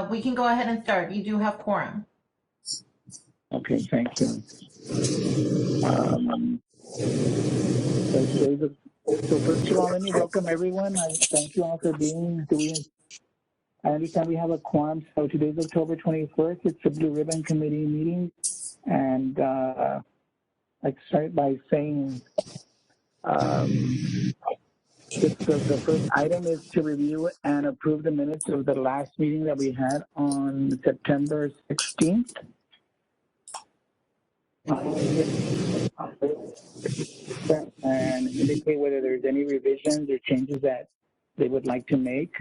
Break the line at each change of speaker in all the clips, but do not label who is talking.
We can go ahead and start. You do have quorum.
Okay, thank you. So first of all, let me welcome everyone. I thank you all for being here. I understand we have a quorum. So today's October 21st. It's the Blue Ribbon Committee meeting. And I'd start by saying the first item is to review and approve the minutes of the last meeting that we had on September 16th. And indicate whether there's any revisions or changes that they would like to make.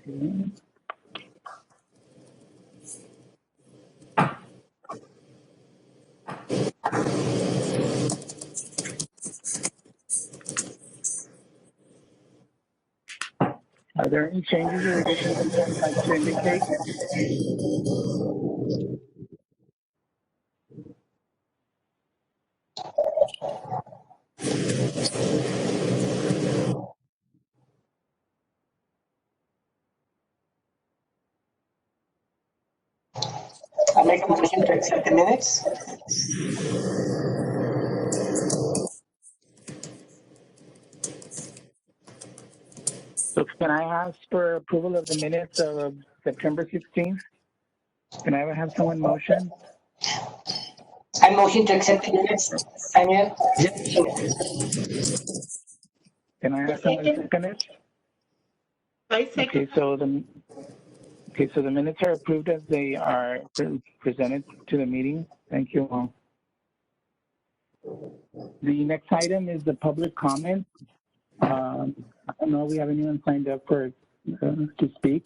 Okay. Are there any changes or additions you would like to indicate?
I make a motion to accept the minutes.
So can I ask for approval of the minutes of September 16th? Can I have someone motion?
I motion to accept the minutes. Tanya?
Can I have someone second it?
I second.
Okay, so the minutes are approved as they are presented to the meeting. Thank you all. The next item is the public comment. I don't know if we have anyone signed up for to speak.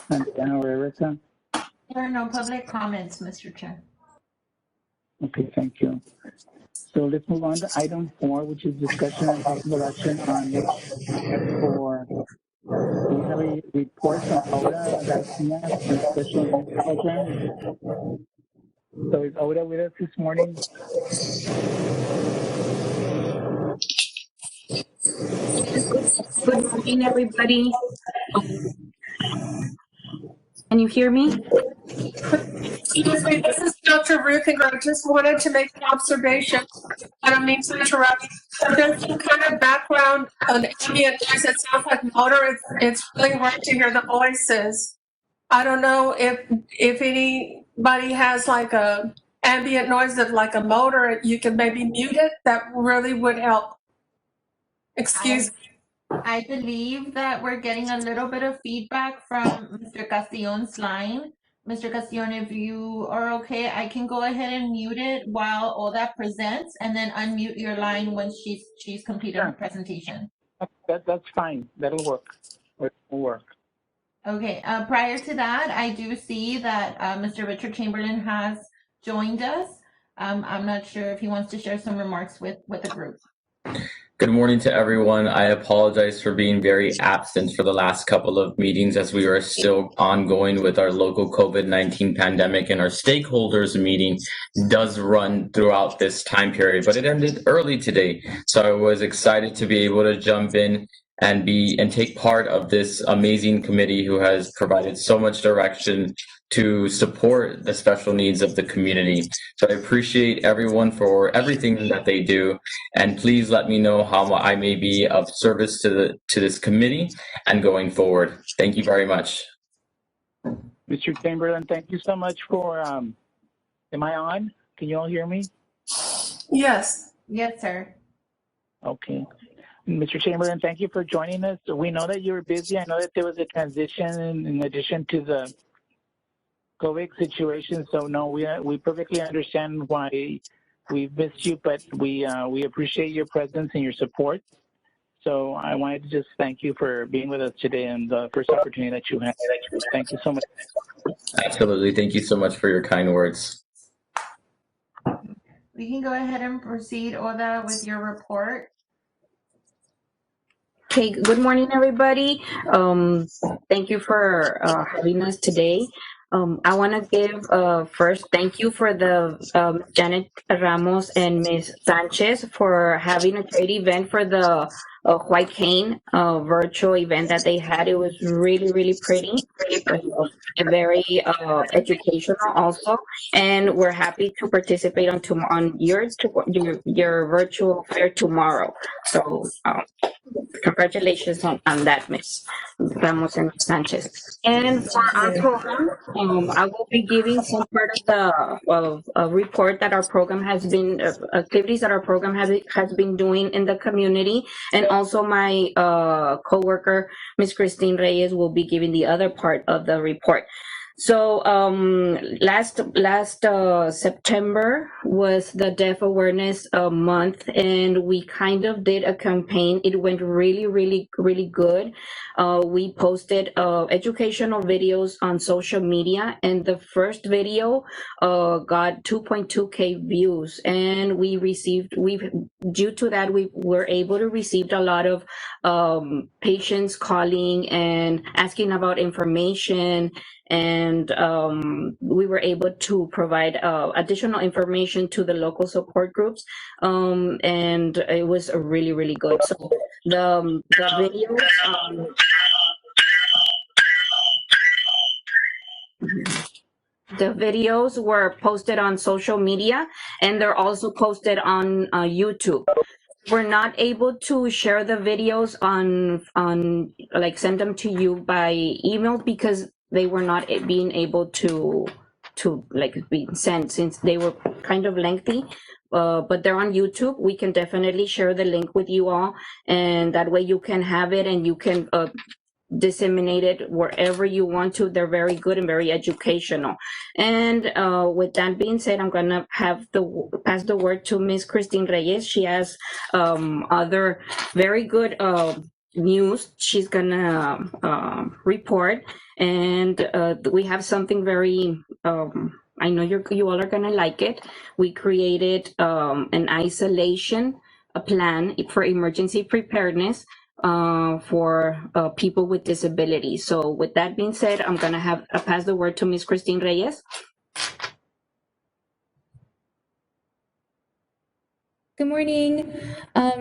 Santana or Erica?
There are no public comments, Mr. Chair.
Okay, thank you. So let's move on to item 4, which is discussion and possible action on next step for. We have a report from Oda Garcia for special needs program. So is Oda with us this morning?
Good morning, everybody. Can you hear me?
This is Dr. Ruth, and I just wanted to make an observation. I don't mean to interrupt. There's some kind of background ambient noise that sounds like motor. It's really hard to hear the voices. I don't know if anybody has like a ambient noise of like a motor, you can maybe mute it. That really would help. Excuse me.
I believe that we're getting a little bit of feedback from Mr. Castillon's line. Mr. Castillon, if you are okay, I can go ahead and mute it while Oda presents, and then unmute your line when she's completed her presentation.
That's fine. That'll work. It'll work.
Okay. Prior to that, I do see that Mr. Richard Chamberlain has joined us. I'm not sure if he wants to share some remarks with the group.
Good morning to everyone. I apologize for being very absent for the last couple of meetings as we are still ongoing with our local COVID-19 pandemic, and our stakeholders meeting does run throughout this time period, but it ended early today. So I was excited to be able to jump in and take part of this amazing committee who has provided so much direction to support the special needs of the community. So I appreciate everyone for everything that they do, and please let me know how I may be of service to this committee and going forward. Thank you very much.
Mr. Chamberlain, thank you so much for, am I on? Can you all hear me?
Yes.
Yes, sir.
Okay. Mr. Chamberlain, thank you for joining us. We know that you're busy. I know that there was a transition in addition to the COVID situation. So no, we perfectly understand why we've missed you, but we appreciate your presence and your support. So I wanted to just thank you for being with us today and the first opportunity that you had. Thank you so much.
Absolutely. Thank you so much for your kind words.
We can go ahead and proceed, Oda, with your report.
Okay, good morning, everybody. Thank you for having us today. I want to give first thank you for the Janet Ramos and Ms. Sanchez for having a great event for the White Cane virtual event that they had. It was really, really pretty, very educational also, and we're happy to participate on your virtual fair tomorrow. So congratulations on that, Ms. Ramos and Sanchez. And for our program, I will be giving some part of the report that our program has been, activities that our program has been doing in the community. And also my coworker, Ms. Christine Reyes, will be giving the other part of the report. So last September was the Deaf Awareness Month, and we kind of did a campaign. It went really, really, really good. We posted educational videos on social media, and the first video got 2.2K views, and due to that, we were able to receive a lot of patients calling and asking about information. And we were able to provide additional information to the local support groups, and it was really, really good. So the videos, the videos were posted on social media, and they're also posted on YouTube. We're not able to share the videos on like send them to you by email because they were not being able to like be sent since they were kind of lengthy, but they're on YouTube. We can definitely share the link with you all, and that way you can have it and you can disseminate it wherever you want to. They're very good and very educational. And with that being said, I'm gonna pass the word to Ms. Christine Reyes. She has other very good news she's gonna report, and we have something very I know you all are gonna like it. We created an isolation plan for emergency preparedness for people with disabilities. So with that being said, I'm gonna pass the word to Ms. Christine Reyes.
Good morning.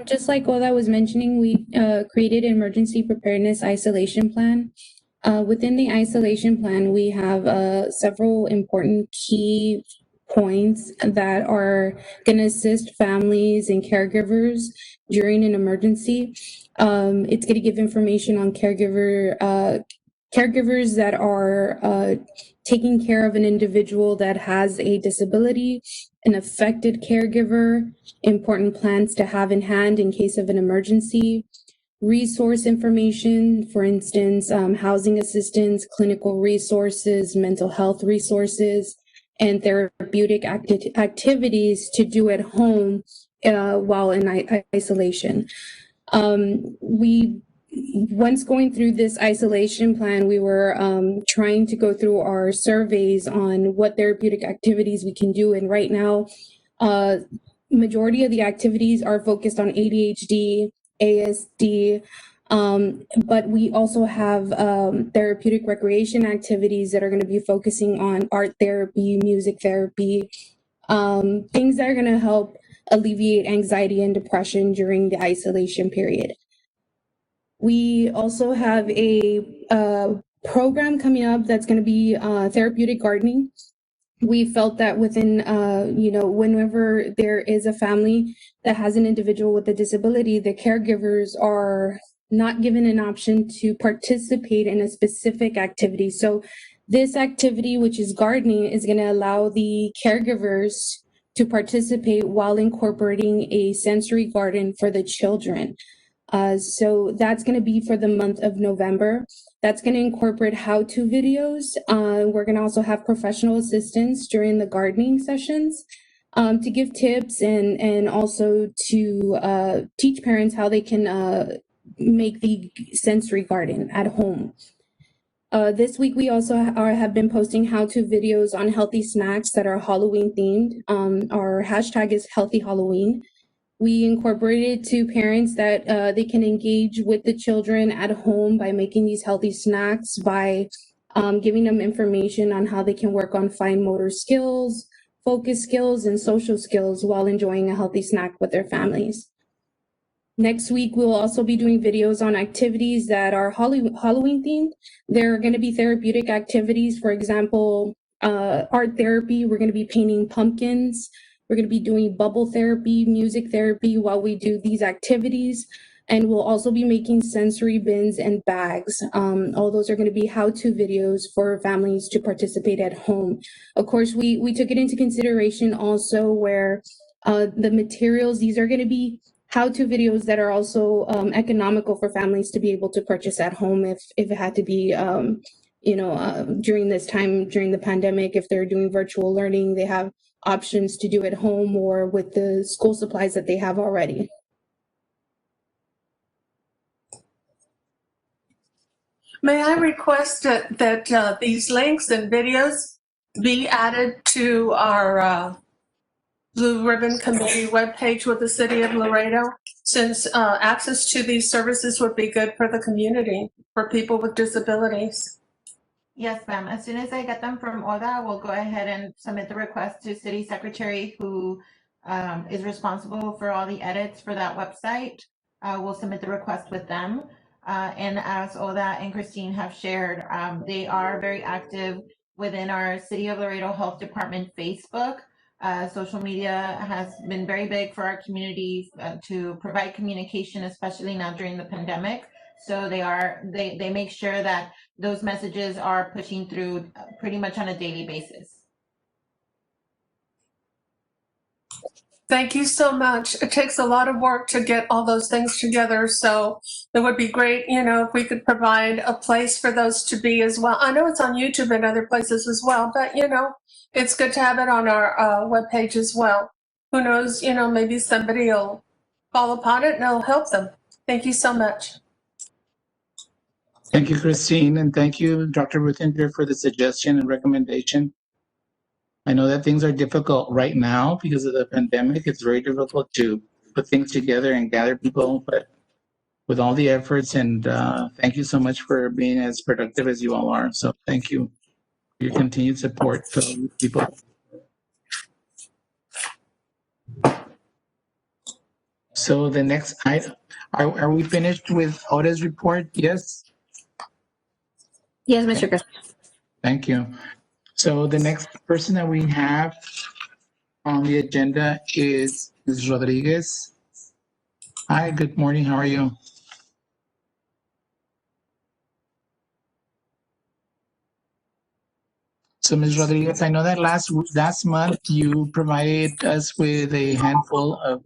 Just like Oda was mentioning, we created an emergency preparedness isolation plan. Within the isolation plan, we have several important key points that are going to assist families and caregivers during an emergency. It's going to give information on caregivers that are taking care of an individual that has a disability, an affected caregiver, important plans to have in hand in case of an emergency, resource information, for instance, housing assistance, clinical resources, mental health resources, and therapeutic activities to do at home while in isolation. Once going through this isolation plan, we were trying to go through our surveys on what therapeutic activities we can do. And right now, majority of the activities are focused on ADHD, ASD, but we also have therapeutic recreation activities that are going to be focusing on art therapy, music therapy, things that are going to help alleviate anxiety and depression during the isolation period. We also have a program coming up that's going to be therapeutic gardening. We felt that within, whenever there is a family that has an individual with a disability, the caregivers are not given an option to participate in a specific activity. So this activity, which is gardening, is going to allow the caregivers to participate while incorporating a sensory garden for the children. So that's going to be for the month of November. That's going to incorporate how-to videos. We're going to also have professional assistance during the gardening sessions to give tips and also to teach parents how they can make the sensory garden at home. This week, we also have been posting how-to videos on healthy snacks that are Halloween themed. Our hashtag is Healthy Halloween. We incorporated to parents that they can engage with the children at home by making these healthy snacks, by giving them information on how they can work on fine motor skills, focus skills, and social skills while enjoying a healthy snack with their families. Next week, we'll also be doing videos on activities that are Halloween themed. There are going to be therapeutic activities, for example, art therapy. We're going to be painting pumpkins. We're going to be doing bubble therapy, music therapy while we do these activities. And we'll also be making sensory bins and bags. All those are going to be how-to videos for families to participate at home. Of course, we took it into consideration also where the materials, these are going to be how-to videos that are also economical for families to be able to purchase at home if it had to be, during this time, during the pandemic, if they're doing virtual learning, they have options to do at home or with the school supplies that they have already.
May I request that these links and videos be added to our Blue Ribbon Committee webpage with the City of Laredo, since access to these services would be good for the community, for people with disabilities?
Yes, ma'am. As soon as I get them from ODA, we'll go ahead and submit the request to City Secretary, who is responsible for all the edits for that website. We'll submit the request with them. And as ODA and Christine have shared, they are very active within our City of Laredo Health Department Facebook. Social media has been very big for our community to provide communication, especially now during the pandemic. So they make sure that those messages are pushing through pretty much on a daily basis.
Thank you so much. It takes a lot of work to get all those things together. So it would be great, if we could provide a place for those to be as well. I know it's on YouTube and other places as well, but it's good to have it on our webpage as well. Who knows, maybe somebody will fall upon it and it'll help them. Thank you so much.
Thank you, Christine, and thank you, Dr. Ruthe, for the suggestion and recommendation. I know that things are difficult right now because of the pandemic. It's very difficult to put things together and gather people, but with all the efforts, and thank you so much for being as productive as you all are. So thank you for your continued support for people. So the next item, are we finished with ODA's report? Yes?
Yes, Mr. Castillo.
Thank you. So the next person that we have on the agenda is Ms. Rodriguez. Hi, good morning. How are you? So Ms. Rodriguez, I know that last month you provided us with a handful of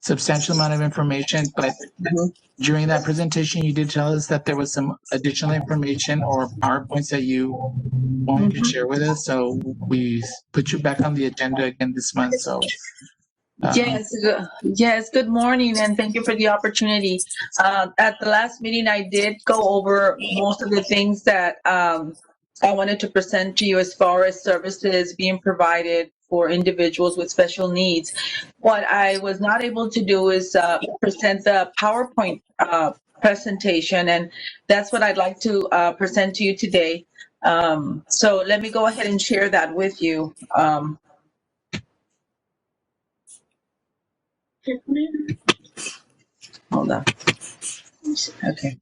substantial amount of information, but during that presentation, you did tell us that there was some additional information or PowerPoints that you wanted to share with us. So we put you back on the agenda again this month. So
Yes, good morning, and thank you for the opportunity. At the last meeting, I did go over most of the things that I wanted to present to you as far as services being provided for individuals with special needs. What I was not able to do is present the PowerPoint presentation, and that's what I'd like to present to you today. So let me go ahead and share that with you. Hold on. Okay.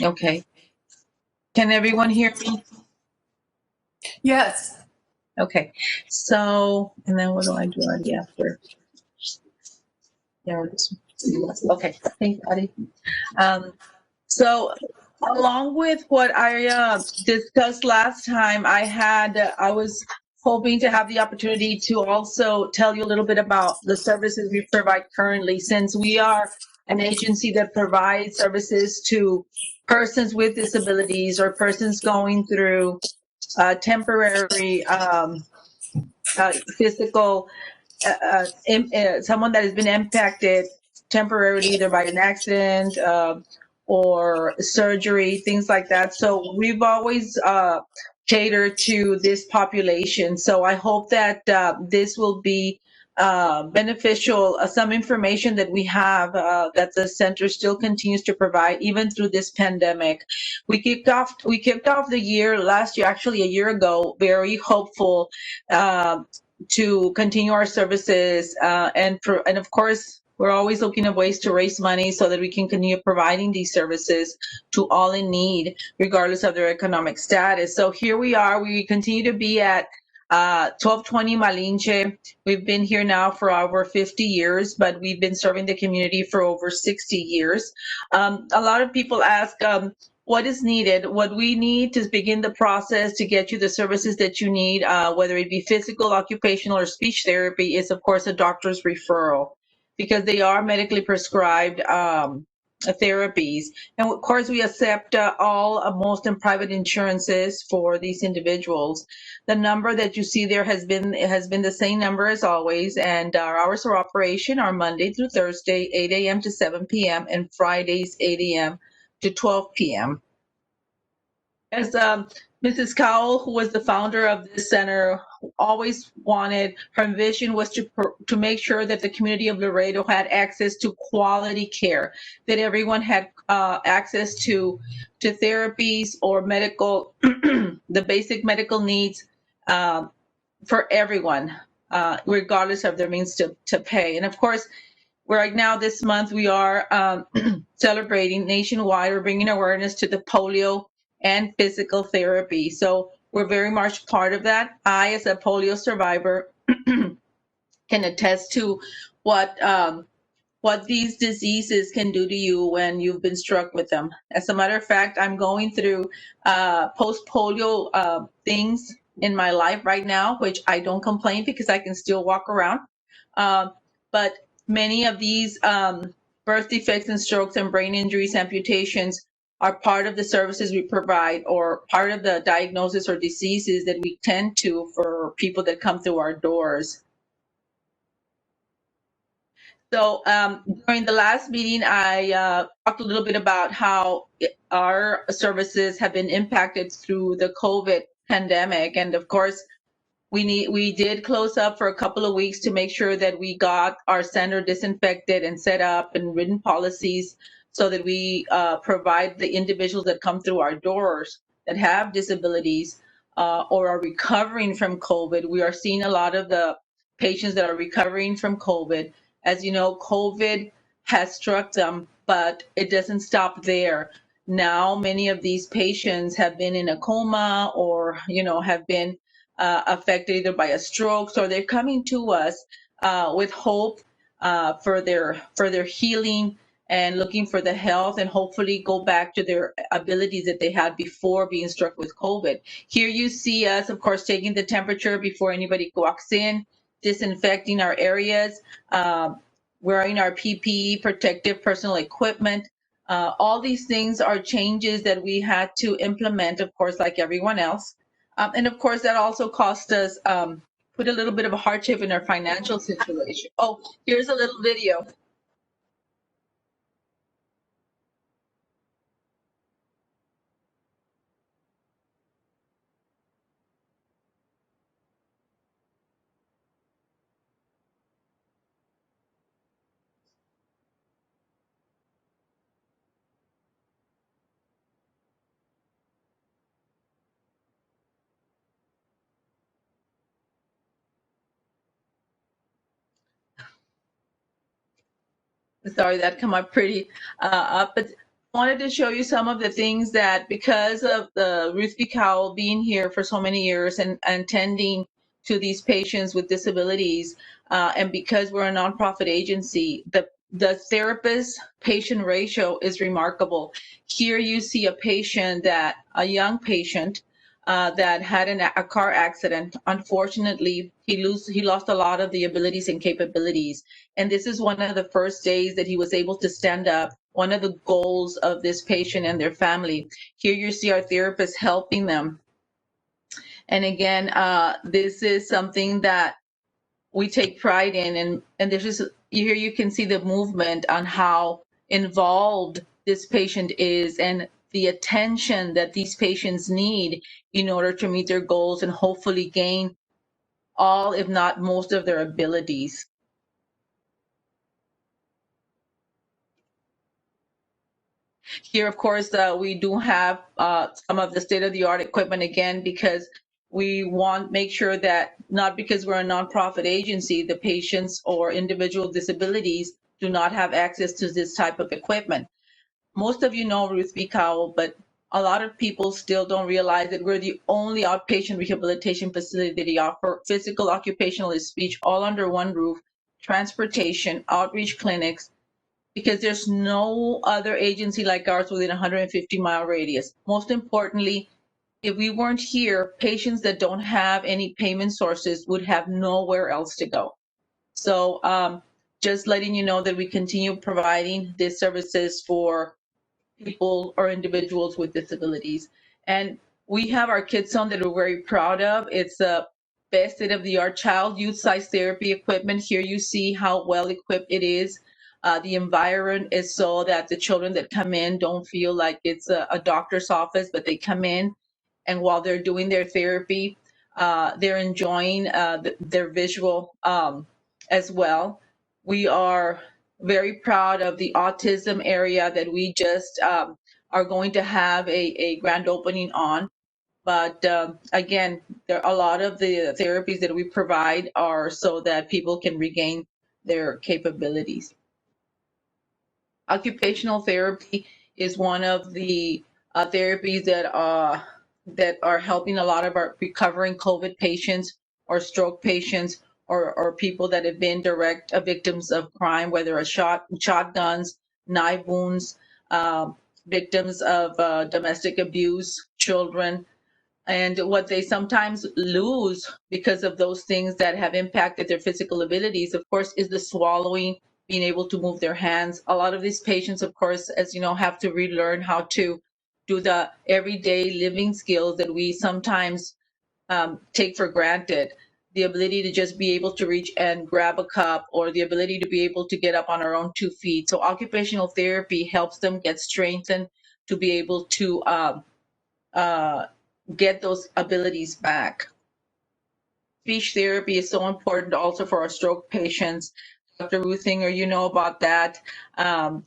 Okay. Can everyone hear me?
Yes.
Okay. So, and then what do I do right after? There it is. Okay. Thanks, Patty. So, along with what I discussed last time, I was hoping to have the opportunity to also tell you a little bit about the services we provide currently, since we are an agency that provides services to persons with disabilities or persons going through temporary physical, someone that has been impacted temporarily either by an accident or surgery, things like that. So we've always catered to this population. So I hope that this will be beneficial. Some information that we have that the center still continues to provide even through this pandemic. We kicked off the year last year, actually a year ago, very hopeful to continue our services, and of course we're always looking at ways to raise money so that we can continue providing these services to all in need, regardless of their economic status. So here we are. We continue to be at 1220 Malinche. We've been here now for over 50 years, but we've been serving the community for over 60 years. A lot of people ask, what is needed? What we need to begin the process to get you the services that you need, whether it be physical, occupational, or speech therapy, is of course a doctor's referral, because they are medically prescribed therapies. And of course we accept all most and private insurances for these individuals. The number that you see there has been the same number as always, and our hours of operation are Monday through Thursday, 8 a.m. to 7 p.m. and Fridays, 8 a.m. to 12 p.m. As Mrs. Cowl, who was the founder of this center, always wanted, her vision was to make sure that the community of Laredo had access to quality care, that everyone had access to therapies or medical, the basic medical needs for everyone, regardless of their means to pay. And of course, right now, this month, we are celebrating nationwide. We're bringing awareness to the polio and physical therapy. So we're very much part of that. I, as a polio survivor, can attest to what these diseases can do to you when you've been struck with them. As a matter of fact, I'm going through post-polio things in my life right now, which I don't complain because I can still walk around. But many of these birth defects and strokes and brain injuries, amputations, are part of the services we provide, or part of the diagnosis or diseases that we tend to for people that come through our doors. So during the last meeting, I talked a little bit about how our services have been impacted through the COVID pandemic. And of course, we did close up for a couple of weeks to make sure that we got our center disinfected and set up and written policies so that we provide the individuals that come through our doors that have disabilities or are recovering from COVID. We are seeing a lot of the patients that are recovering from COVID. As you know, COVID has struck them, but it doesn't stop there. Now, many of these patients have been in a coma or, have been affected either by a stroke, so they're coming to us with hope for their healing and looking for the health and hopefully go back to their abilities that they had before being struck with COVID. Here you see us, of course, taking the temperature before anybody walks in, disinfecting our areas, wearing our PPE, protective personal equipment. All these things are changes that we had to implement, of course, like everyone else. And of course, that also cost us, put a little bit of a hardship in our financial situation. Oh, here's a little video. Sorry, that come up pretty up, but wanted to show you some of the things that because of the Ruthe B. Cowl being here for so many years and tending to these patients with disabilities, and because we're a nonprofit agency, the therapist-patient ratio is remarkable. Here you see a young patient that had a car accident. Unfortunately, he lost a lot of the abilities and capabilities. And this is one of the first days that he was able to stand up. One of the goals of this patient and their family. Here you see our therapist helping them. And again, this is something that we take pride in. And there's just, here you can see the movement on how involved this patient is and the attention that these patients need in order to meet their goals and hopefully gain all, if not most of their abilities. Here, of course, we do have some of the state-of-the-art equipment again, because we want make sure that not because we're a nonprofit agency, the patients or individual disabilities do not have access to this type of equipment. Most of you know Ruthe B. Cowl, but a lot of people still don't realize that we're the only outpatient rehabilitation facility that offer physical, occupational, and speech all under one roof, transportation, outreach clinics, because there's no other agency like ours within a 150-mile radius. Most importantly, if we weren't here, patients that don't have any payment sources would have nowhere else to go. So just letting you know that we continue providing these services for people or individuals with disabilities. And we have our kids zone that we're very proud of. It's a best state-of-the-art child youth size therapy equipment. Here you see how well equipped it is. The environment is so that the children that come in don't feel like it's a doctor's office, but they come in and while they're doing their therapy, they're enjoying their visual as well. We are very proud of the autism area that we just are going to have a grand opening on. But again, there a lot of the therapies that we provide are so that people can regain their capabilities. Occupational therapy is one of the therapies that are helping a lot of our recovering COVID patients or stroke patients or people that have been direct victims of crime, whether a shotguns, knife wounds, victims of domestic abuse, children. And what they sometimes lose because of those things that have impacted their physical abilities, of course, is the swallowing, being able to move their hands. A lot of these patients, of course, as you know, have to relearn how to do the everyday living skills that we sometimes take for granted. The ability to just be able to reach and grab a cup, or the ability to be able to get up on our own 2 feet. So occupational therapy helps them get strengthened to be able to get those abilities back. Speech therapy is so important also for our stroke patients. Dr. Ruthinger, you know about that. And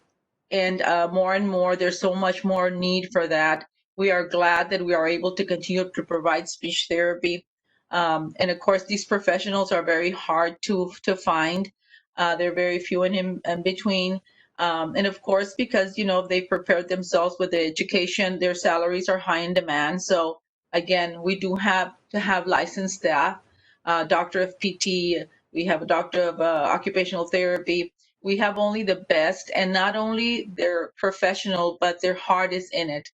more, there's so much more need for that. We are glad that we are able to continue to provide speech therapy. And of course, these professionals are very hard to find. They're very few in between. And of course, because, you know, they've prepared themselves with the education, their salaries are high in demand. So again, we do have to have licensed staff, doctor of PT, we have a doctor of occupational therapy. We have only the best, and not only they're professional, but their heart is in it.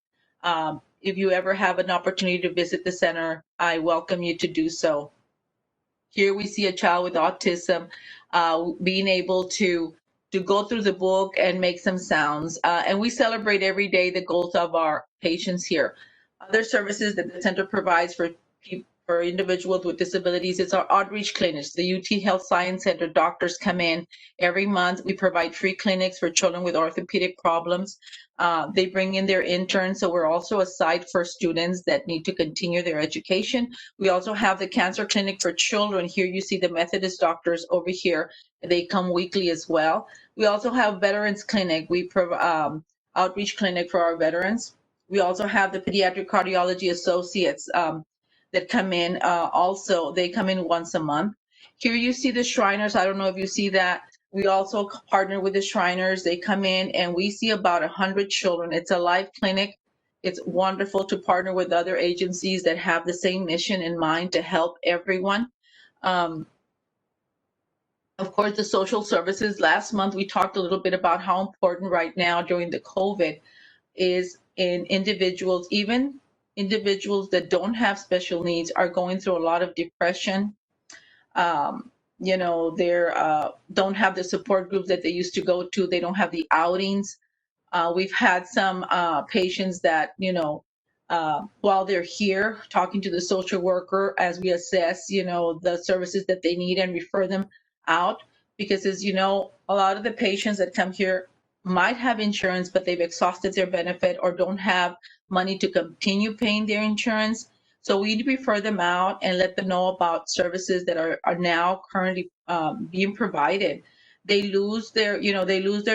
If you ever have an opportunity to visit the center, I welcome you to do so. Here we see a child with autism being able to go through the book and make some sounds. And we celebrate every day the goals of our patients here. Other services that the center provides for individuals with disabilities is our outreach clinics. The UT Health Science Center doctors come in every month. We provide free clinics for children with orthopedic problems. They bring in their interns, so we're also a site for students that need to continue their education. We also have the cancer clinic for children. Here you see the Methodist doctors over here. They come weekly as well. We also have veterans clinic. We provide outreach clinic for our veterans. We also have the pediatric cardiology associates that come in also. They come in once a month. Here you see the Shriners. I don't know if you see that. We also partner with the Shriners. They come in and we see about 100 children. It's a live clinic. It's wonderful to partner with other agencies that have the same mission in mind to help everyone. Of course, the social services. Last month, we talked a little bit about how important right now during the COVID is in individuals, even individuals that don't have special needs are going through a lot of depression. They're don't have the support groups that they used to go to. They don't have the outings. We've had some patients that, while they're here talking to the social worker as we assess, the services that they need and refer them out. Because as you know, a lot of the patients that come here might have insurance, but they've exhausted their benefit or don't have money to continue paying their insurance. So we refer them out and let them know about services that are now currently being provided. They lose their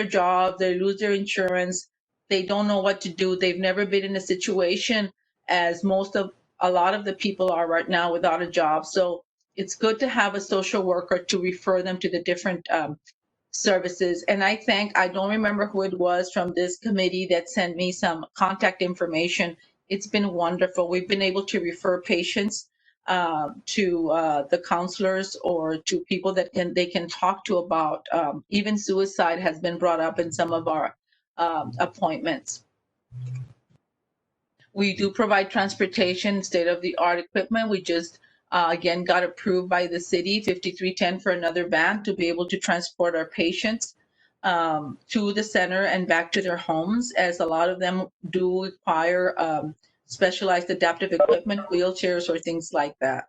jobs, they lose their insurance, they don't know what to do. They've never been in a situation as a lot of the people are right now without a job. So it's good to have a social worker to refer them to the different services. And I don't remember who it was from this committee that sent me some contact information. It's been wonderful. We've been able to refer patients to the counselors or to people that they can talk to about. Even suicide has been brought up in some of our appointments. We do provide transportation, state-of-the-art equipment. We just again got approved by the city, 5310 for another van to be able to transport our patients to the center and back to their homes, as a lot of them do require specialized adaptive equipment, wheelchairs or things like that.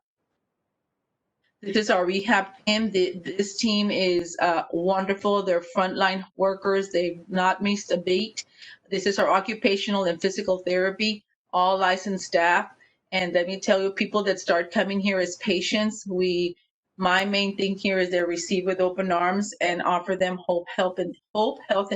This is our rehab team. This team is wonderful. They're frontline workers. They've not missed a beat. This is our occupational and physical therapy, all licensed staff. And let me tell you, people that start coming here as patients, my main thing here is they're received with open arms and offer them hope, health, and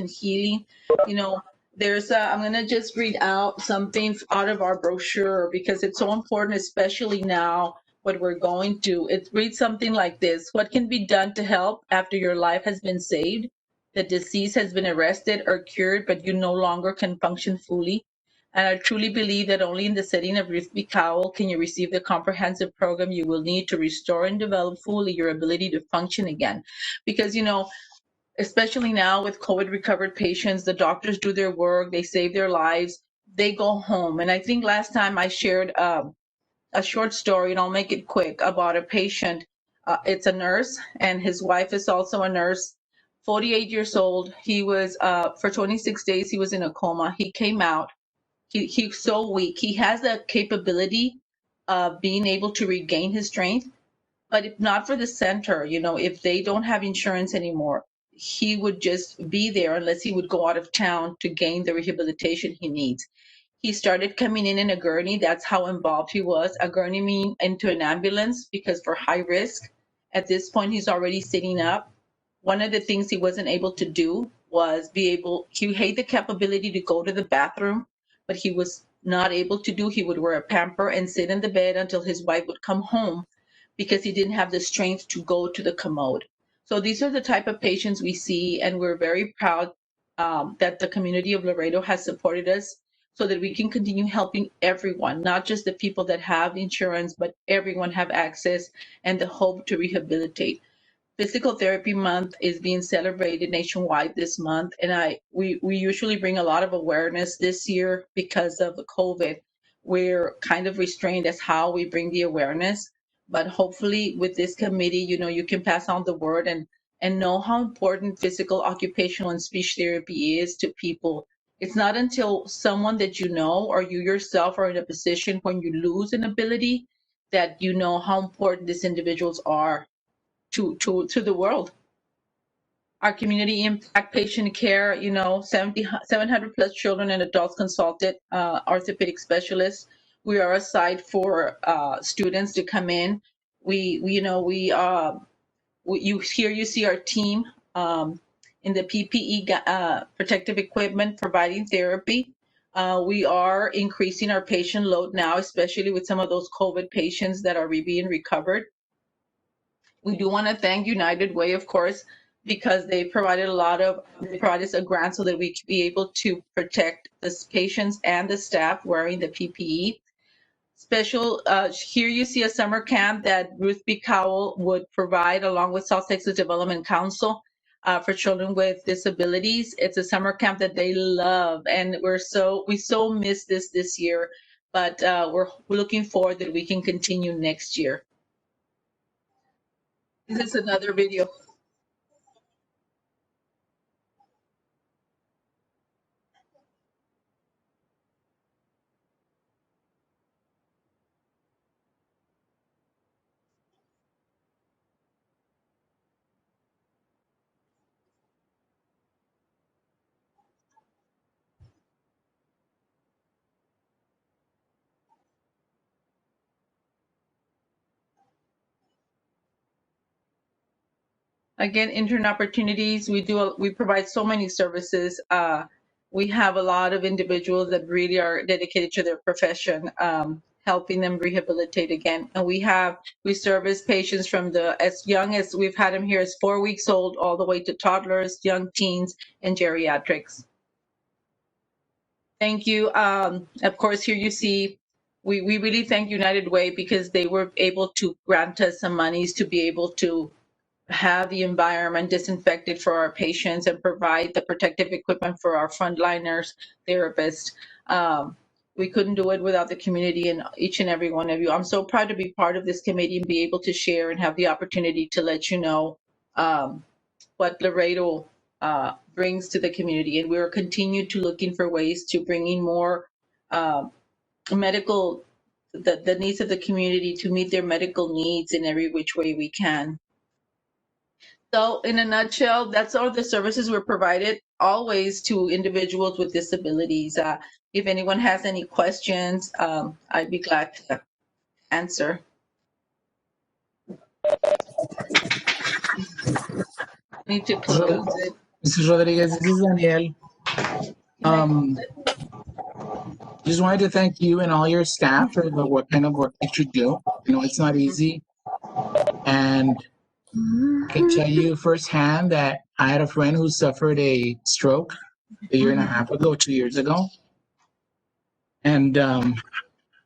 healing. I'm going to just read out something out of our brochure because it's so important, especially now what we're going to. It reads something like this: what can be done to help after your life has been saved? The disease has been arrested or cured, but you no longer can function fully. And I truly believe that only in the setting of Ruthe B COWL can you receive the comprehensive program you will need to restore and develop fully your ability to function again. Because, especially now with COVID recovered patients, the doctors do their work, they save their lives, they go home. And I think last time I shared a short story, and I'll make it quick, about a patient. It's a nurse, and his wife is also a nurse, 48 years old. He was, for 26 days, he was in a coma. He came out. He's so weak. He has the capability of being able to regain his strength, but if not for the center, if they don't have insurance anymore, he would just be there unless he would go out of town to gain the rehabilitation he needs. He started coming in a gurney. That's how involved he was. A gurney mean into an ambulance, because for high risk, at this point, he's already sitting up. One of the things he wasn't able to do was he had the capability to go to the bathroom, but he was not able to do. He would wear a pamper and sit in the bed until his wife would come home because he didn't have the strength to go to the commode. So these are the type of patients we see, and we're very proud that the community of Laredo has supported us so that we can continue helping everyone, not just the people that have insurance, but everyone have access and the hope to rehabilitate. Physical Therapy Month is being celebrated nationwide this month, and we usually bring a lot of awareness. This year, because of the COVID, we're kind of restrained as how we bring the awareness. But hopefully, with this committee, you can pass on the word and know how important physical, occupational, and speech therapy is to people. It's not until someone that you know or you yourself are in a position when you lose an ability that you know how important these individuals are to the world. Our community impact patient care, 700 plus children and adults consulted, orthopedic specialists. We are a site for students to come in. You see our team in the PPE, protective equipment, providing therapy. We are increasing our patient load now, especially with some of those COVID patients that are being recovered. We do want to thank United Way, of course, because they provided us a grant so that we could be able to protect the patients and the staff wearing the PPE. Special, here you see a summer camp that Ruthe B would provide along with South Texas Development Council for children with disabilities. It's a summer camp that they love, and we so miss this year, but we're looking forward that we can continue next year. This is another video. Again, intern opportunities. We provide so many services. We have a lot of individuals that really are dedicated to their profession, helping them rehabilitate again. And we service patients from as young as we've had them here as 4 weeks old, all the way to toddlers, young teens, and geriatrics. Thank you. Of course, here you see, we really thank United Way because they were able to grant us some monies to be able to have the environment disinfected for our patients and provide the protective equipment for our frontliners, therapists. We couldn't do it without the community and each and every one of you. I'm so proud to be part of this committee and be able to share and have the opportunity to let you know what Laredo brings to the community. And we're continue to looking for ways to bring in more medical, the needs of the community to meet their medical needs in every which way we can. So in a nutshell, that's all the services we're provided always to individuals with disabilities. If anyone has any questions, I'd be glad to answer. Need to close it.
Mrs. Rodriguez, this is Daniel. Just wanted to thank you and all your staff for what kind of work that you do. You know, it's not easy. And I can tell you firsthand that I had a friend who suffered a stroke a year and a half ago, 2 years ago. And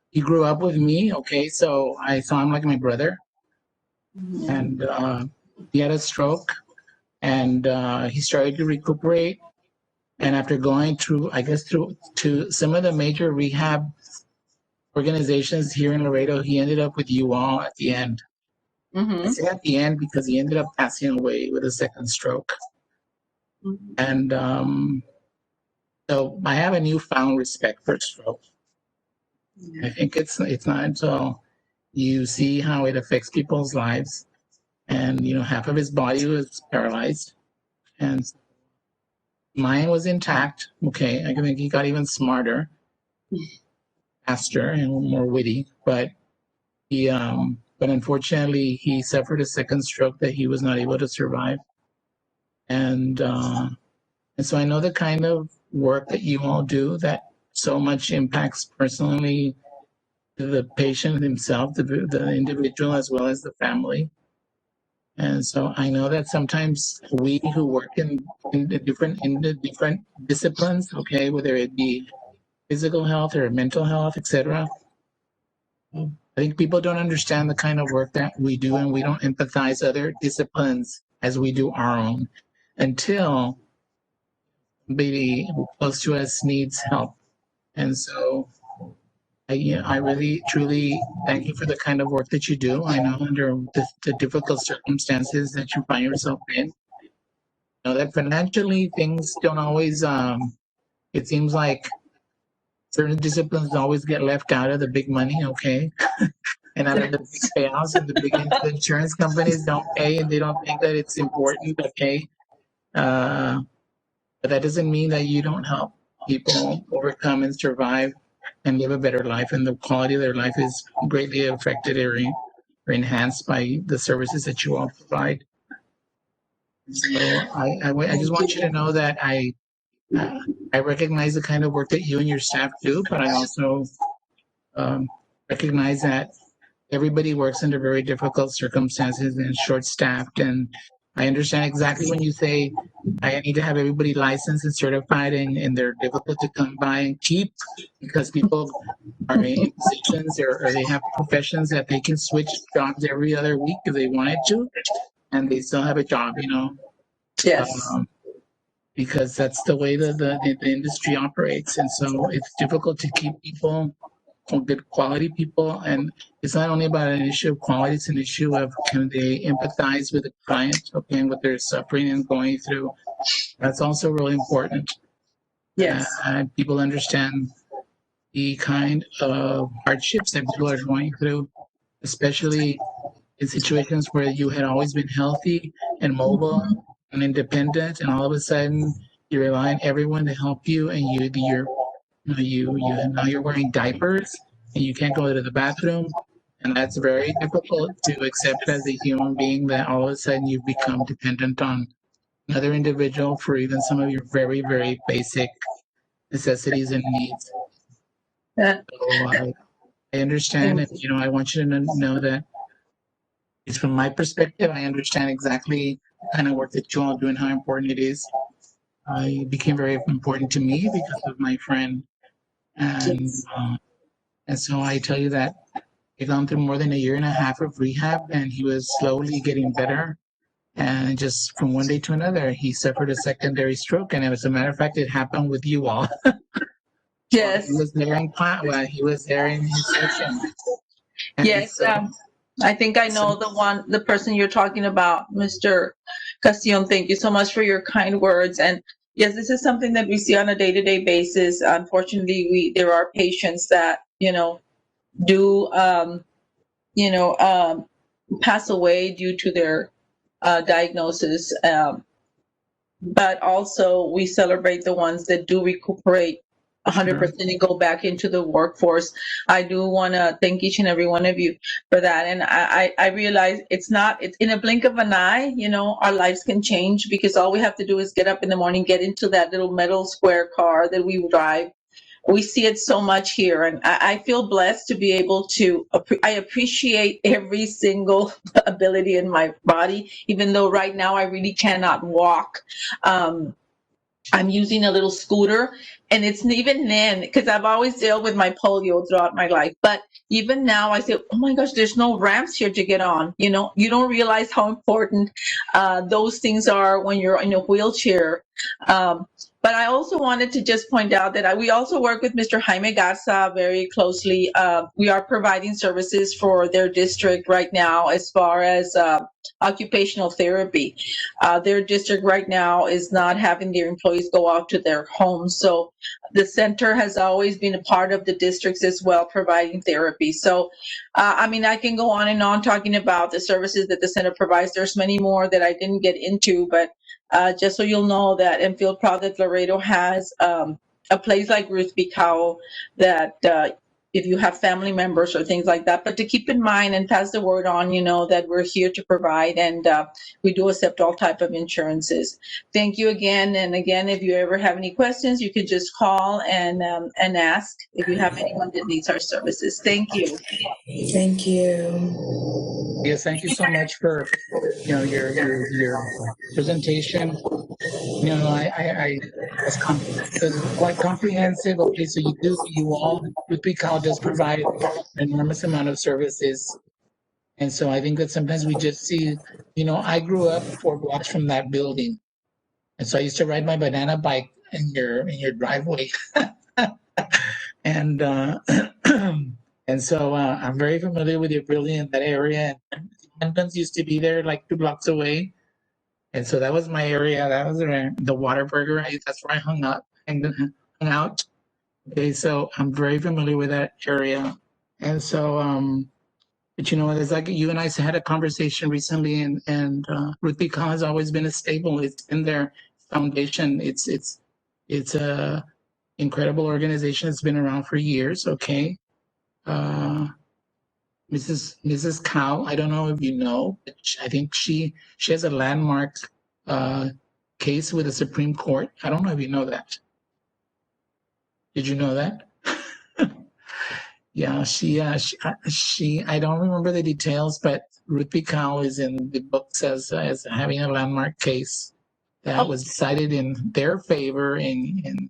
he grew up with me, okay? So I saw him like my brother. And he had a stroke and he started to recuperate. And after going through, I guess, to some of the major rehab organizations here in Laredo, he ended up with you all at the end. I say at the end because he ended up passing away with a second stroke. And so I have a newfound respect for stroke. I think it's not until you see how it affects people's lives. And, you know, half of his body was paralyzed. And mine was intact. Okay, I think he got even smarter, faster, and more witty. But he, but unfortunately, he suffered a second stroke that he was not able to survive. And so I know the kind of work that you all do that so much impacts personally the patient himself, the individual, as well as the family. And so I know that sometimes we who work in the different disciplines, okay, whether it be physical health or mental health, etc., I think people don't understand the kind of work that we do, and we don't empathize other disciplines as we do our own until somebody close to us needs help. And so I really, truly thank you for the kind of work that you do. I know under the difficult circumstances that you find yourself in, you know that financially things don't always, it seems like certain disciplines always get left out of the big money, okay? And out of the big payouts, and the insurance companies don't pay, and they don't think that it's important, okay? But that doesn't mean that you don't help people overcome and survive and live a better life, and the quality of their life is greatly affected or enhanced by the services that you all provide. So I just want you to know that I recognize the kind of work that you and your staff do, but I also recognize that everybody works under very difficult circumstances and short-staffed, and I understand exactly when you say I need to have everybody licensed and certified, and they're difficult to come by and keep because people are in positions or they have professions that they can switch jobs every other week if they wanted to, and they still have a job, you know.
Yes.
Because that's the way the industry operates. And so it's difficult to keep people, good quality people. And it's not only about an issue of quality, it's an issue of can they empathize with the client, okay, and what they're suffering and going through. That's also really important.
Yes.
People understand the kind of hardships that people are going through, especially in situations where you had always been healthy and mobile and independent, and all of a sudden you rely on everyone to help you, and now you're wearing diapers and you can't go to the bathroom, and that's very difficult to accept as a human being, that all of a sudden you've become dependent on another individual for even some of your very, very basic necessities and needs.
Yeah.
So I understand, and I want you to know that it's from my perspective, I understand exactly the kind of work that you all do and how important it is. It became very important to me because of my friend, and so I tell you that he'd gone through more than a year and a half of rehab, and he was slowly getting better. And just from one day to another, he suffered a secondary stroke, and as a matter of fact, it happened with you all.
Yes.
He was there in he was there in his session. And
Yes.
so,
I think I know the person you're talking about, Mr. Castillon. Thank you so much for your kind words. And yes, this is something that we see on a day-to-day basis. Unfortunately, there are patients that, do, pass away due to their diagnosis. But also we celebrate the ones that do recuperate 100% and go back into the workforce. I do want to thank each and every one of you for that. And I realize it's in a blink of an eye, our lives can change, because all we have to do is get up in the morning, get into that little metal square car that we drive. We see it so much here, and I feel blessed to be able to, I appreciate every single ability in my body, even though right now I really cannot walk. I'm using a little scooter, and it's even then, because I've always dealt with my polio throughout my life, but even now I say, oh my gosh, there's no ramps here to get on. You don't realize how important those things are when you're in a wheelchair. But I also wanted to just point out that we also work with Mr. Jaime Garza very closely. We are providing services for their district right now as far as occupational therapy. Their district right now is not having their employees go out to their homes. So the center has always been a part of the districts as well, providing therapy. So, I can go on and on talking about the services that the center provides. There's many more that I didn't get into, but just so you'll know that, and feel proud that Laredo has a place like Ruthe B that if you have family members or things like that, but to keep in mind and pass the word on, that we're here to provide, and we do accept all type of insurances. Thank you again. And again, if you ever have any questions, you can just call and ask if you have anyone that needs our services. Thank you.
Thank you.
yes, thank you so much for your presentation. I was quite comprehensive. Okay, so Ruthe B does provide an enormous amount of services. And so I think that sometimes we just see, I grew up 4 blocks from that building. And so I used to ride my banana bike in your driveway. And and so I'm very familiar with your building in that area. And Hamptons used to be there like 2 blocks away. And so that was my area. That was the Waterburger. That's where I hung out. Okay, so I'm very familiar with that area. And so, but it's like you and I had a conversation recently, and Ruthe B has always been a staple. It's been their foundation. It's a incredible organization. It's been around for years. Okay. Mrs. Cowl, I don't know if you know, but I think she has a landmark case with the Supreme Court. I don't know if you know that. Did you know that? Yeah, I don't remember the details, but Ruthe B is in the books as having a landmark case that was decided in their favor, in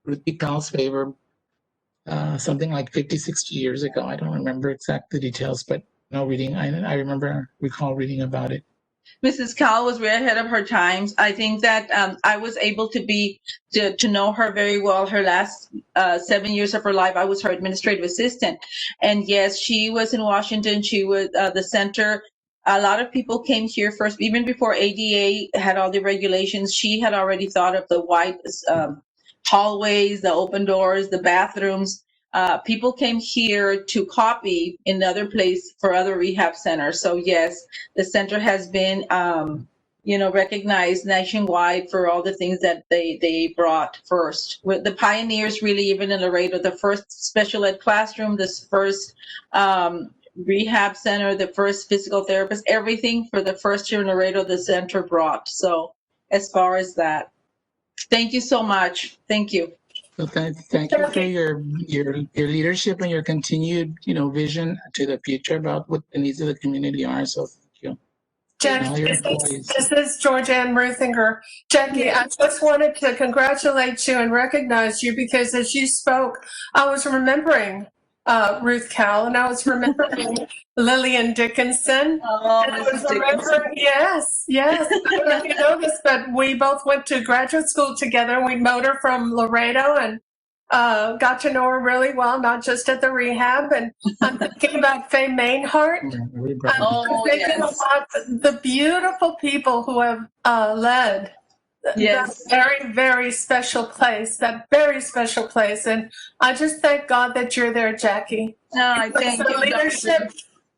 Ruthe B's favor, something like 50, 60 years ago. I don't remember exact the details, but no reading. I recall reading about it.
Mrs. Cowl was way ahead of her times. I think that I was able to know her very well. Her last 7 years of her life, I was her administrative assistant. And yes, she was in Washington. She was the center. A lot of people came here first, even before ADA had all the regulations. She had already thought of the wide hallways, the open doors, the bathrooms. People came here to copy in other place for other rehab centers. So yes, the center has been, recognized nationwide for all the things that they brought first. With the pioneers, really, even in Laredo, the first special ed classroom, this first rehab center, the first physical therapist, everything for the first year in Laredo, the center brought. So as far as that, thank you so much. Thank you.
So thank you for your leadership and your continued, vision to the future about what the needs of the community are. So thank you.
Jackie, this is Georgianne Ruthinger. Jackie, I just wanted to congratulate you and recognize you because as you spoke, I was remembering Ruth Cowl and I was remembering Lillian Dickinson.
Oh,
And I was
Mrs. Dickinson.
remembering, yes. I don't know if you know this, but we both went to graduate school together. We motored from Laredo and got to know her really well, not just at the rehab. And I'm thinking about Faye Mainhart.
Oh,
Thinking
yes.
about the beautiful people who have led
Yes.
that very, very special place, And I just thank God that you're there, Jackie.
No, I thank you.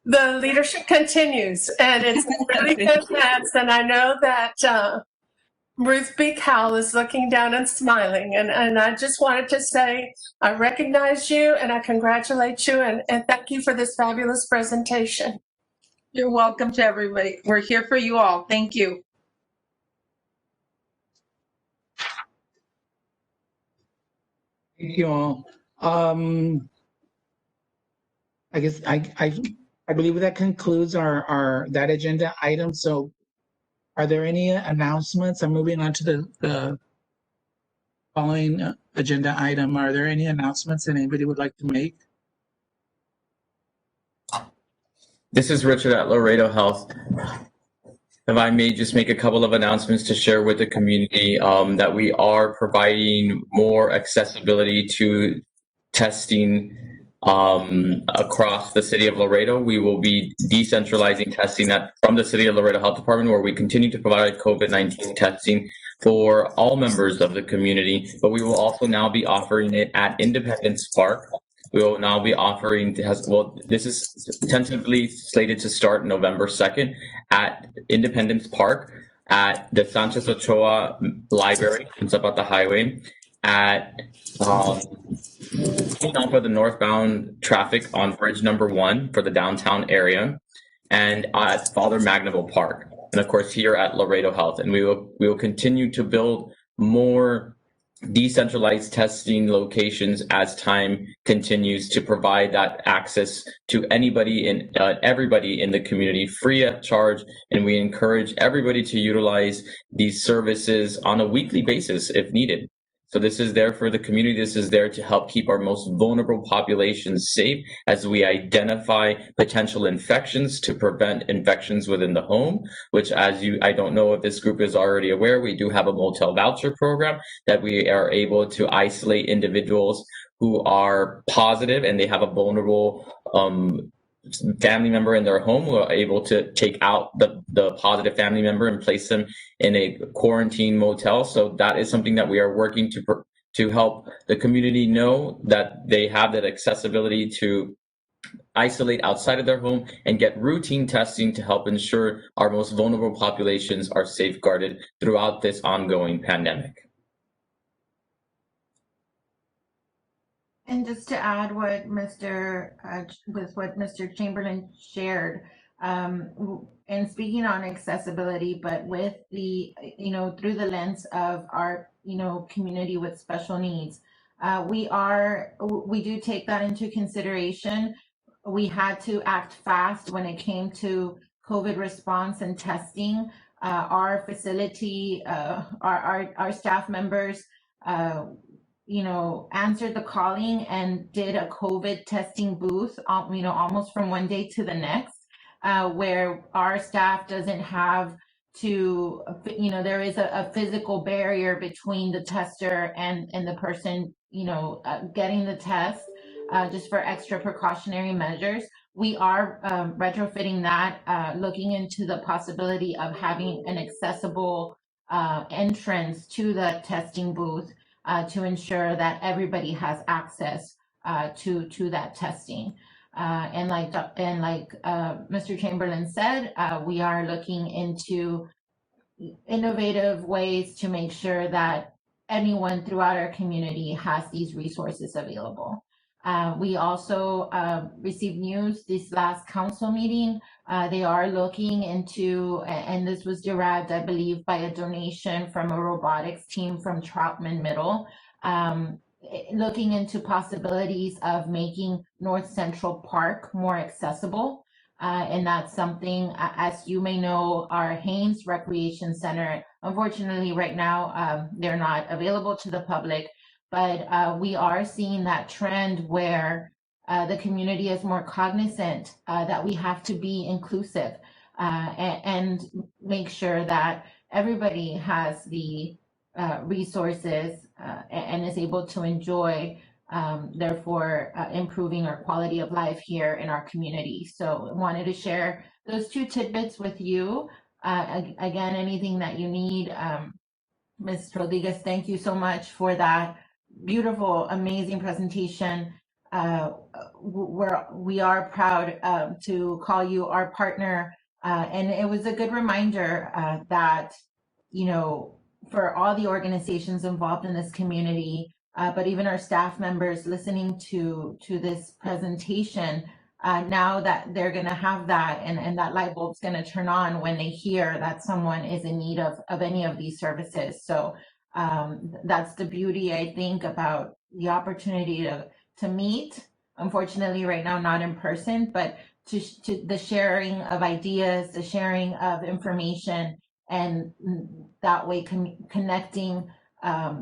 The leadership continues, and it's in really good hands. And I know that Ruthe B. Cowl is looking down and smiling. And I just wanted to say I recognize you and I congratulate you and thank you for this fabulous presentation.
You're welcome to everybody. We're here for you all. Thank you.
Thank you all. I guess I believe that concludes our that agenda item. So are there any announcements? I'm moving on to the following agenda item. Are there any announcements that anybody would like to make?
This is Richard at Laredo Health. If I may just make a couple of announcements to share with the community that we are providing more accessibility to testing across the city of Laredo. We will be decentralizing testing from the city of Laredo Health Department, where we continue to provide COVID-19 testing for all members of the community, but we will also now be offering it at Independence Park. We will now be offering, this is tentatively slated to start November 2nd at Independence Park at the Sanchez Ochoa Library, it's up at the highway, at for the northbound traffic on bridge number 1 for the downtown area, and at Father Magnaville Park, and of course here at Laredo Health. And we will continue to build more decentralized testing locations as time continues to provide that access to anybody and everybody in the community free of charge. And we encourage everybody to utilize these services on a weekly basis if needed. So this is there for the community. This is there to help keep our most vulnerable populations safe as we identify potential infections to prevent infections within the home, which I don't know if this group is already aware, we do have a motel voucher program that we are able to isolate individuals who are positive and they have a vulnerable family member in their home. We're able to take out the positive family member and place them in a quarantine motel. So that is something that we are working to help the community know that they have that accessibility to isolate outside of their home and get routine testing to help ensure our most vulnerable populations are safeguarded throughout this ongoing pandemic.
And just to add what Mr. Chamberlain shared, and speaking on accessibility, but with the, through the lens of our, community with special needs, We do take that into consideration. We had to act fast when it came to COVID response and testing. Our facility, our staff members, answered the calling and did a COVID testing booth, almost from one day to the next, where our staff doesn't have to, there is a physical barrier between the tester and the person, getting the test, just for extra precautionary measures. We are retrofitting that, looking into the possibility of having an accessible entrance to the testing booth, to ensure that everybody has access to that testing. And like Mr. Chamberlain said, we are looking into innovative ways to make sure that anyone throughout our community has these resources available. We also received news this last council meeting. They are looking into, and this was derived, I believe, by a donation from a robotics team from Troutman Middle, looking into possibilities of making North Central Park more accessible. And that's something, as you may know, our Haynes Recreation Center, unfortunately right now, they're not available to the public, but we are seeing that trend where the community is more cognizant that we have to be inclusive, and make sure that everybody has the resources and is able to enjoy, therefore improving our quality of life here in our community. So I wanted to share those two tidbits with you. Again, anything that you need, Ms. Rodriguez, thank you so much for that beautiful, amazing presentation. We are proud to call you our partner, and it was a good reminder that, for all the organizations involved in this community, but even our staff members listening to this presentation, now that they're going to have that, and that light bulb's going to turn on when they hear that someone is in need of any of these services. So that's the beauty, I think, about the opportunity to meet. Unfortunately, right now, not in person, but to the sharing of ideas, the sharing of information, and that way connecting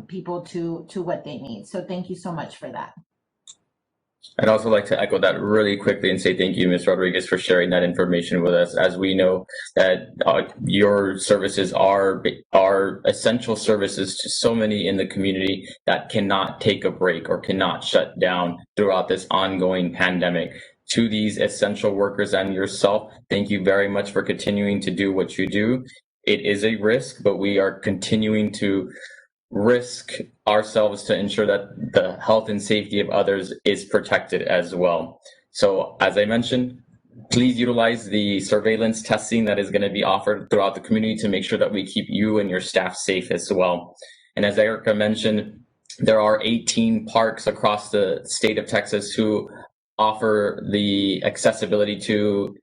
people to what they need. So thank you so much for that.
I'd also like to echo that really quickly and say thank you, Ms. Rodriguez, for sharing that information with us. As we know that your services are essential services to so many in the community that cannot take a break or cannot shut down throughout this ongoing pandemic. To these essential workers and yourself, thank you very much for continuing to do what you do. It is a risk, but we are continuing to risk ourselves to ensure that the health and safety of others is protected as well. So as I mentioned, please utilize the surveillance testing that is going to be offered throughout the community to make sure that we keep you and your staff safe as well. And as Erica mentioned, there are 18 parks across the state of Texas who offer the accessibility to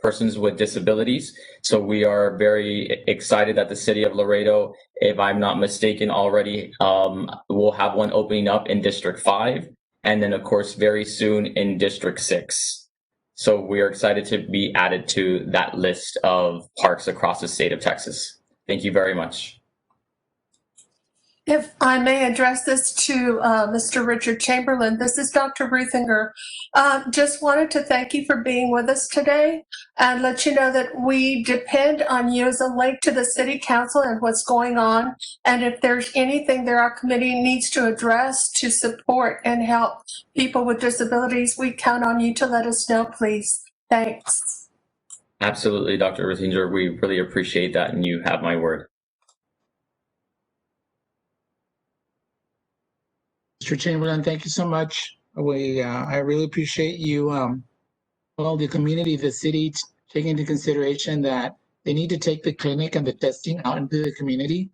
persons with disabilities. So we are very excited that the city of Laredo, if I'm not mistaken already, will have one opening up in District 5, and then of course very soon in District 6. So we are excited to be added to that list of parks across the state of Texas. Thank you very much.
If I may address this to Mr. Richard Chamberlain, this is Dr. Ruthinger. Just wanted to thank you for being with us today and let you know that we depend on you as a link to the City Council and what's going on. And if there's anything that our committee needs to address to support and help people with disabilities, we count on you to let us know, please. Thanks.
Absolutely, Dr. Ruthinger. We really appreciate that, and you have my word.
Mr. Chamberlain, thank you so much. I really appreciate you, the community, the city, taking into consideration that they need to take the clinic and the testing out into the community.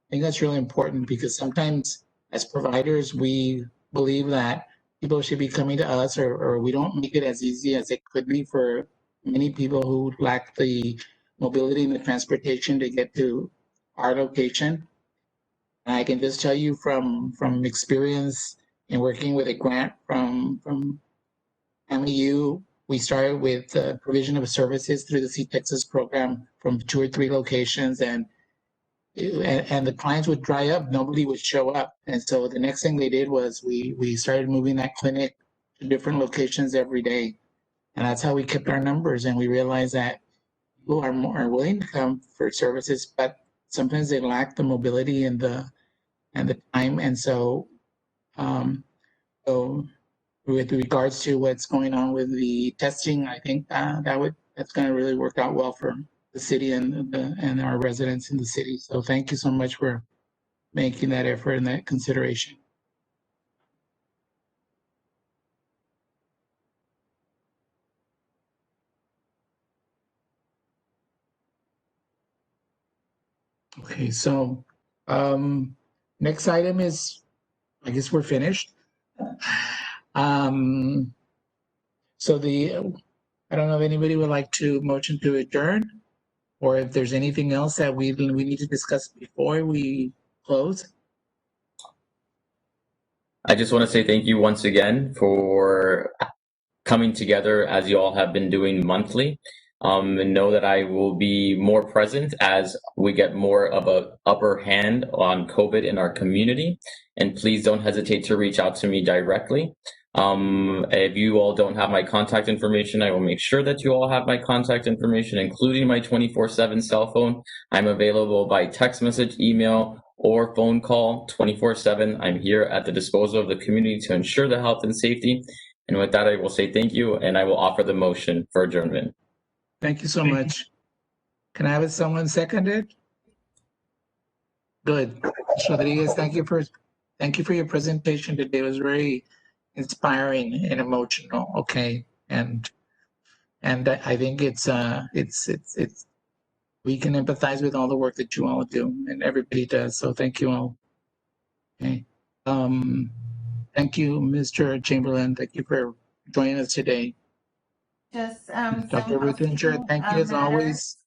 I think that's really important because sometimes as providers, we believe that people should be coming to us or we don't make it as easy as it could be for many people who lack the mobility and the transportation to get to our location. I can just tell you from experience in working with a grant from MEU, we started with provision of services through the C-Texas program from 2 or 3 locations, and the clients would dry up, nobody would show up. And so the next thing they did was we started moving that clinic to different locations every day. And that's how we kept our numbers. And we realized that people are willing to come for services, but sometimes they lack the mobility and the time. And so, so with regards to what's going on with the testing, I think that's going to really work out well for the city and our residents in the city. So thank you so much for making that effort and that consideration. Okay, so next item is, I guess we're finished. So I don't know if anybody would like to motion to adjourn, or if there's anything else that we need to discuss before we close.
I just want to say thank you once again for coming together as you all have been doing monthly. And know that I will be more present as we get more of a upper hand on COVID in our community. And please don't hesitate to reach out to me directly. If you all don't have my contact information, I will make sure that you all have my contact information, including my 24/7 cell phone. I'm available by text message, email, or phone call 24/7. I'm here at the disposal of the community to ensure the health and safety. And with that, I will say thank you, and I will offer the motion for adjournment.
Thank you so much. Can I have someone second it? Good. Rodriguez, thank you for your presentation today. It was very inspiring and emotional. Okay, and I think it's we can empathize with all the work that you all do, and everybody does. So thank you all. Okay. Thank you, Mr. Chamberlain. Thank you for joining us today.
Just
Dr. Ruthe, thank you as always.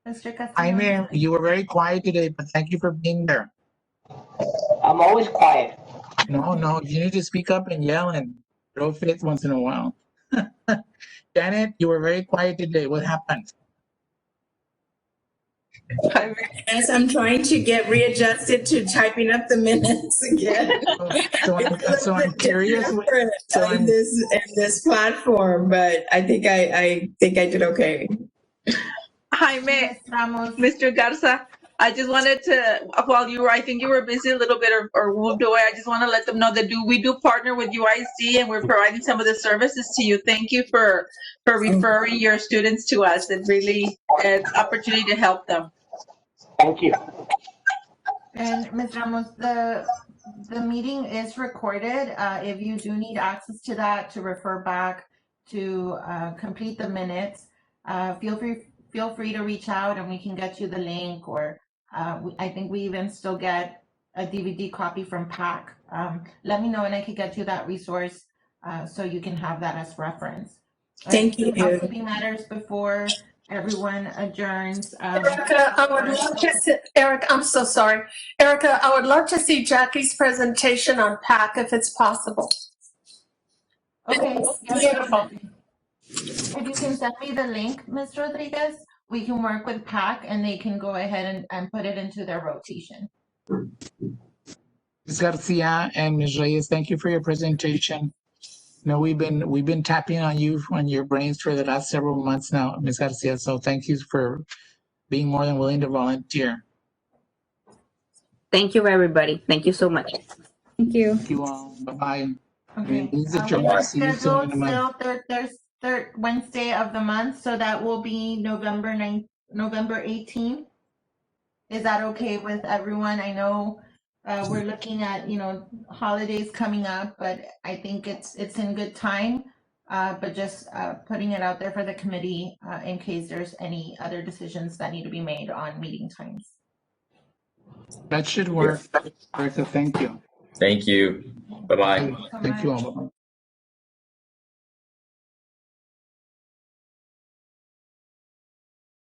Mr. Castillo.
Jaime, you were very quiet today, but thank you for being there.
I'm always quiet.
No, you need to speak up and yell and throw fits once in a while. Janet, you were very quiet today. What happened?
Yes, I'm trying to get readjusted to typing up the minutes again.
So I'm curious.
In this platform, but I think I did okay.
Jaime, Mr. Garza, I just wanted to, while I think you were busy a little bit or moved away, I just want to let them know that we do partner with UIC and we're providing some of the services to you. Thank you for referring your students to us. It really is an opportunity to help them.
Thank you.
And Ms. Ramos, the meeting is recorded. If you do need access to that to refer back to complete the minutes, feel free to reach out and we can get you the link, or I think we even still get a DVD copy from PAC. Let me know and I can get you that resource so you can have that as reference.
Thank you.
Housekeeping matters before everyone adjourns.
Erica, I would love to see, Eric, I'm so sorry. Erica, I would love to see Jackie's presentation on PAC if it's possible.
Okay.
Beautiful.
If you can send me the link, Ms. Rodriguez, we can work with PAC and they can go ahead and put it into their rotation.
Ms. Garcia and Ms. Reyes, thank you for your presentation. No, we've been tapping on your brains for the last several months now, Ms. Garcia. So thank you for being more than willing to volunteer.
Thank you, everybody. Thank you so much.
Thank you.
Thank you all. Bye-bye.
Okay.
Please adjourn. See you soon in a month.
Third Wednesday of the month, so that will be November 18th. Is that okay with everyone? I know we're looking at, holidays coming up, but I think it's in good time. But just putting it out there for the committee in case there's any other decisions that need to be made on meeting times.
That should work. Martha, thank you.
Thank you. Bye-bye.
Thank you all.